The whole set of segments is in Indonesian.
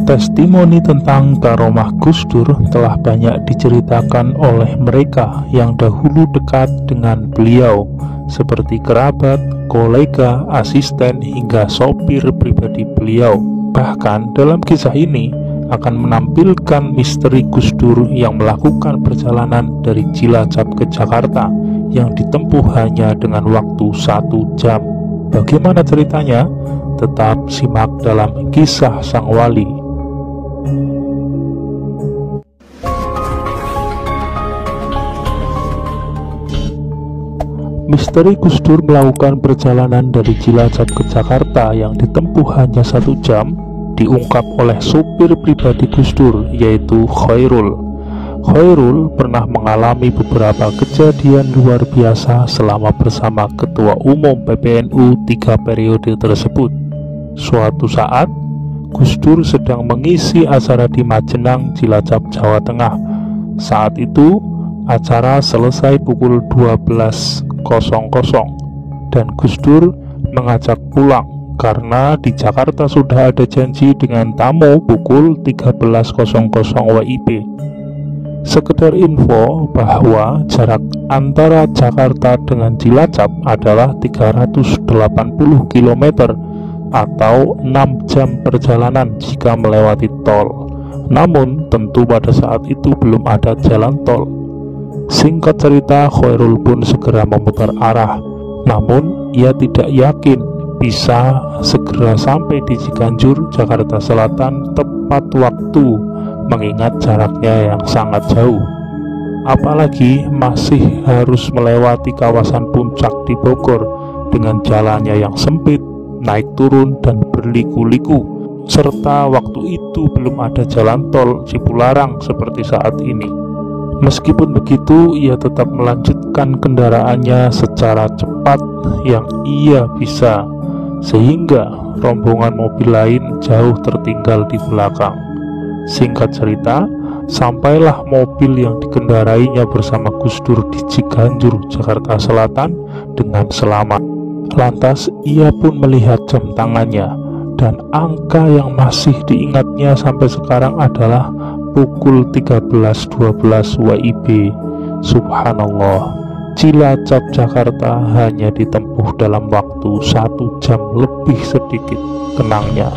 Testimoni tentang karomah Gus Dur telah banyak diceritakan oleh mereka yang dahulu dekat dengan beliau, seperti kerabat, kolega, asisten, hingga sopir pribadi beliau. Bahkan dalam kisah ini akan menampilkan misteri Gus Dur yang melakukan perjalanan dari Cilacap ke Jakarta yang ditempuh hanya dengan waktu 1 jam. Bagaimana ceritanya? Tetap simak dalam Kisah Sang Wali. Misteri Gus Dur melakukan perjalanan dari Cilacap ke Jakarta yang ditempuh hanya 1 jam diungkap oleh sopir pribadi Gus Dur, yaitu Khairul. Khairul pernah mengalami beberapa kejadian luar biasa selama bersama Ketua Umum PBNU 3 periode tersebut. Suatu saat, Gus Dur sedang mengisi acara di Majenang, Cilacap, Jawa Tengah. Saat itu, acara selesai pukul 12.00 dan Gus Dur mengajak pulang karena di Jakarta sudah ada janji dengan tamu pukul 13.00 WIB. Sekedar info bahwa jarak antara Jakarta dengan Cilacap adalah 380 km atau 6 jam perjalanan jika melewati tol. Namun tentu pada saat itu belum ada jalan tol. Singkat cerita, Khairul pun segera memutar arah. Namun ia tidak yakin bisa segera sampai di Ciganjur, Jakarta Selatan tepat waktu, mengingat jaraknya yang sangat jauh. Apalagi masih harus melewati kawasan puncak di Bogor dengan jalannya yang sempit, naik turun dan berliku-liku, serta waktu itu belum ada jalan tol Cipularang seperti saat ini. Meskipun begitu, ia tetap melanjutkan kendaraannya secara cepat yang ia bisa, sehingga rombongan mobil lain jauh tertinggal di belakang. Singkat cerita, sampailah mobil yang dikendarainya bersama Gus Dur di Ciganjur, Jakarta Selatan dengan selamat. Lantas ia pun melihat jam tangannya, dan angka yang masih diingatnya sampai sekarang adalah pukul 13.12 WIB. Subhanallah, Cilacap Jakarta hanya ditempuh dalam waktu 1 jam lebih sedikit, kenangnya.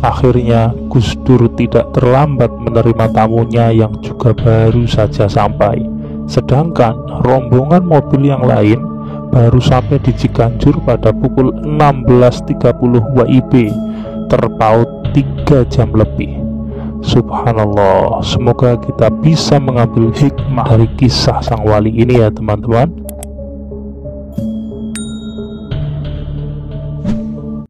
Akhirnya Gus Dur tidak terlambat menerima tamunya yang juga baru saja sampai. Sedangkan rombongan mobil yang lain baru sampai di Ciganjur pada pukul 16.30 WIB, terpaut 3 jam lebih. Subhanallah, semoga kita bisa mengambil hikmah dari kisah sang wali ini ya teman-teman.